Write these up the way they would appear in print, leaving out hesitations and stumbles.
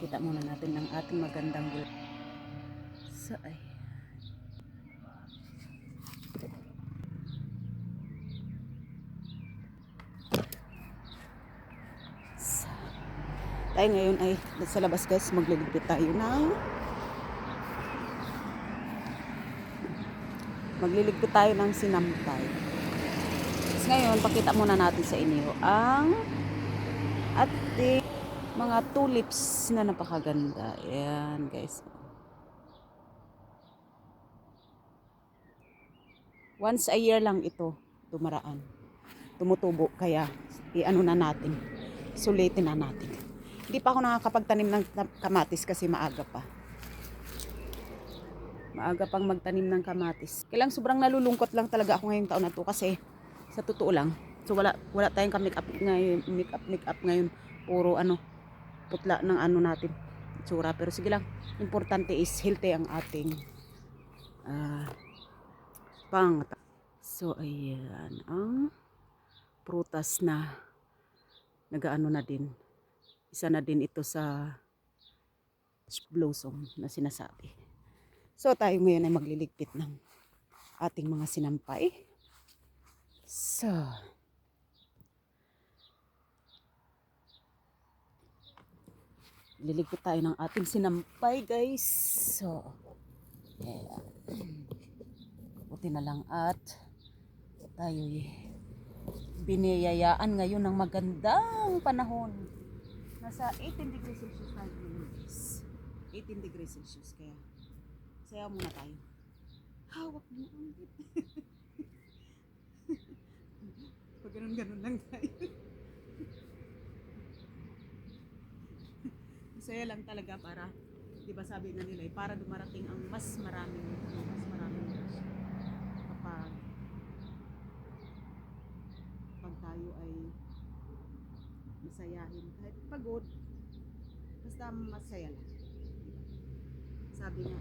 Pakita muna natin ng ating magandang bulak. So, ay. So, tayo ngayon ay sa labas guys, magliligpit tayo ng sinampay. So, ngayon, pakita muna natin sa inyo ang ating mga tulips na napakaganda. Ayan guys. Once a year lang ito dumaraan. Tumutubo, kaya i-ano na natin. Sulitin na natin. Hindi pa ako nakakapagtanim ng kamatis kasi maaga pa. Maaga pang magtanim ng kamatis. Kailang sobrang nalulungkot lang talaga ako ngayong taon na to kasi sa totoo lang. So wala tayong ka-make up ngayon. Puro putla ng natin. Itsura. Pero sige lang. Importante is healthy ang ating pang. So ayan ang prutas na nagaano na din. Isa na din ito sa blossom na sinasabi. So tayo ngayon ay magliligpit ng ating mga sinampay. So liligpit tayo ng ating sinampay guys. So yeah. Buti na lang at tayo biniyayaan ngayon ng magandang panahon. Nasa 18 degrees Celsius tayo guys. 18 degrees Celsius kaya sayaw muna tayo. Hawak mo ulit. Pag ganun lang tayo. Masaya lang talaga para, di ba sabi nga nila, para dumarating ang mas maraming kapag tayo ay masayahin kahit pagod, basta masaya lang. Sabi nga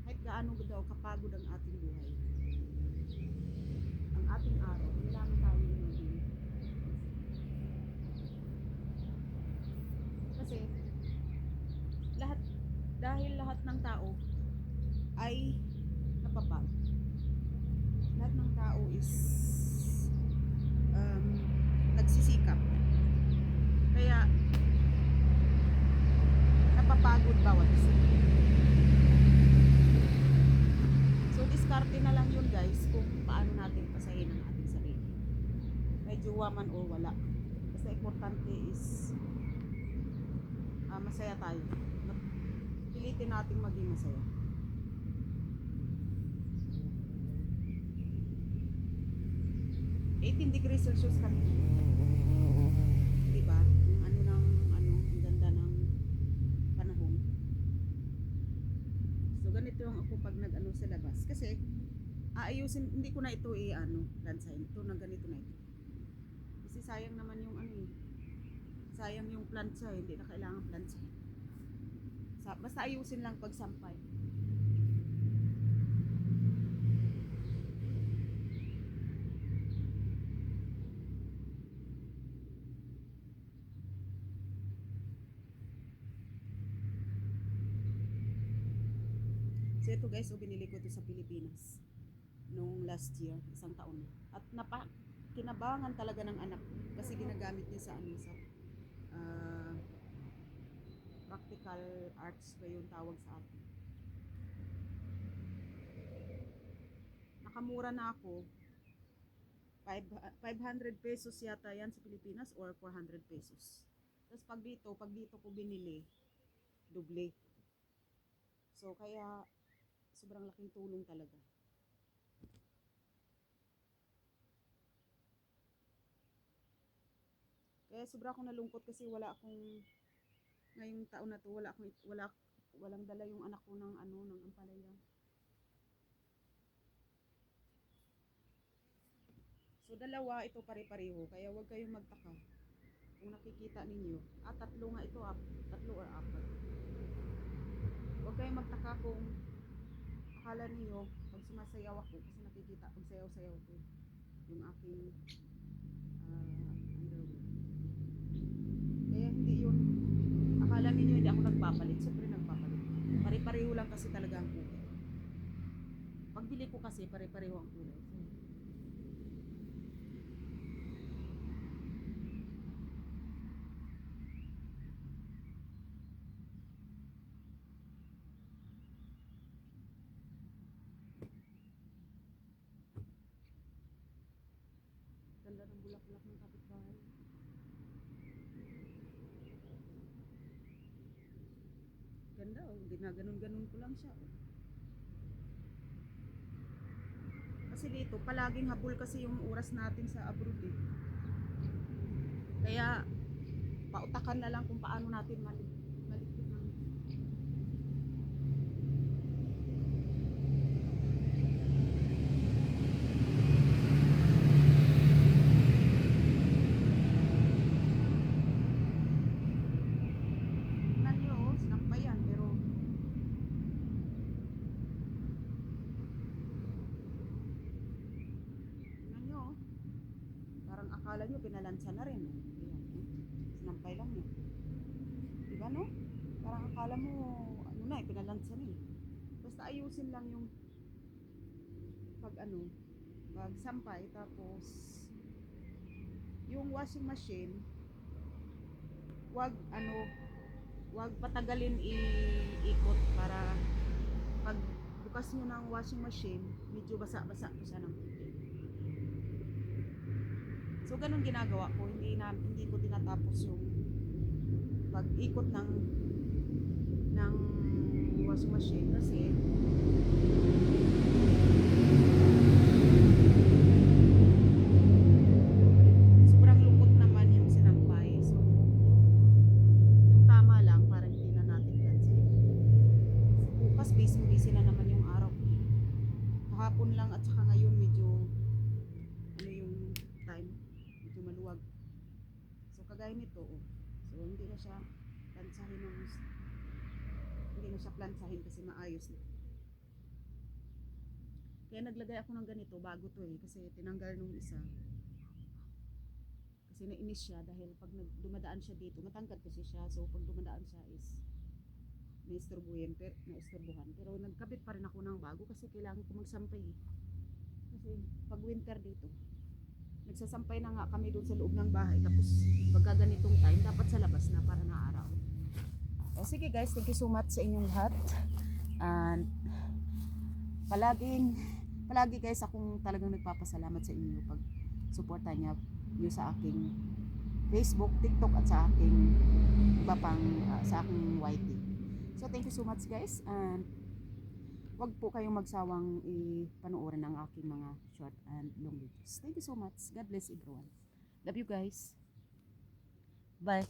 kahit gaano daw kapagod ang ating buhay, ang ating araw, kailangan tayo maging kasi lahat ng tao ay napapagod. Lahat ng tao is nagsisikap. Kaya napapagod bawat isa. So diskarte na lang yun guys kung paano natin pasahin ang ating sarili. May jowa man o wala. Basta importante is masaya tayo. Pilitin natin maging masaya. Degrees Celsius kami. Diba? Yung ang ganda ng panahon. So ganito yung ako pag sa labas. Kasi aayusin, hindi ko na ito plansahin. Ito na ganito na ito. Kasi sayang naman yung sayang yung plansa, hindi na kailangan plansahin. Basta ayusin lang pag sampay. So ito guys, binili ko ito sa Pilipinas nung last year, isang taon na. At kinabangan talaga ng anak kasi ginagamit niya sa practical arts ba yung tawag sa atin. Nakamura na ako. 500 pesos yata yan sa Pilipinas or 400 pesos. Tapos pag dito ko binili, doble. So kaya sobrang laking tulong talaga. Kaya sobra akong nalungkot kasi ngayong taon na to, walang dala yung anak ko ng ampalaya. So dalawa ito pare-pareho, kaya huwag kayong magtaka. Kung nakikita ninyo, tatlo nga ito, tatlo or apat. Huwag kayong magtaka kung akala niyo pag sumasayaw ako kasi nakikita pag sayaw-sayaw ko yung aking underwear. Kaya hindi nagpapalit, siyempre nagpapalit. Pare-pareho lang kasi talaga ang kulay. Pagbili ko kasi pare-pareho ang kulay. So, ganda ng bulaklak ng kapitbahay. Ganda oh, ginaganon-ganon ko lang siya. Oh. Kasi dito, palaging habol kasi yung oras natin sa abroad eh. Kaya, pautakan na lang kung paano natin maligpit ng tingnan nyo, oh, sinampayan, pero tingnan nyo, oh, parang akala nyo pinalansa na rin. Oh. Ayan, oh, sinampay lang yun. Diba no? Parang akala mo, ano na eh, pinalansa na eh. Basta ayusin lang yung pag ano, pag sampay, tapos yung washing machine, wag ano, wag patagalin ikot para pag bukas nyo ng washing machine, medyo basa-basa pa siya ng tubig. So ganun ginagawa ko, hindi ko tinatapos yung pag-ikot ng washing machine kasi sobrang lukot naman yung sinampay. So yung tama lang para hindi na natin kansin. Bukas busy na naman yung araw. Kahapon lang at saka ngayon medyo ano yung time, medyo maluwag. So kagaya nito, oh. So hindi na siya plansahin kasi maayos na. Kaya naglagay ako ng ganito bago to eh kasi tinanggal nung isa. Kasi nainis siya dahil pag dumadaan siya dito, matangkad kasi siya. So pag dumadaan siya is naisturbuhan, pero nagkabit pa rin ako ng bago kasi kailangan ko magsampay eh. Kasi pag winter dito, nagsasampay na nga kami doon sa loob ng bahay, tapos pagka ganitong time dapat sa labas na para naaraw. O sige guys, thank you so much sa inyong lahat, and palagi guys akong talagang nagpapasalamat sa inyo pag suporta niyo sa aking Facebook, TikTok at sa aking iba pang sa aking YT. So thank you so much guys, and wag po kayong magsawang ipanoorin ang aking mga short and long videos. Thank you so much. God bless everyone. Love you guys. Bye.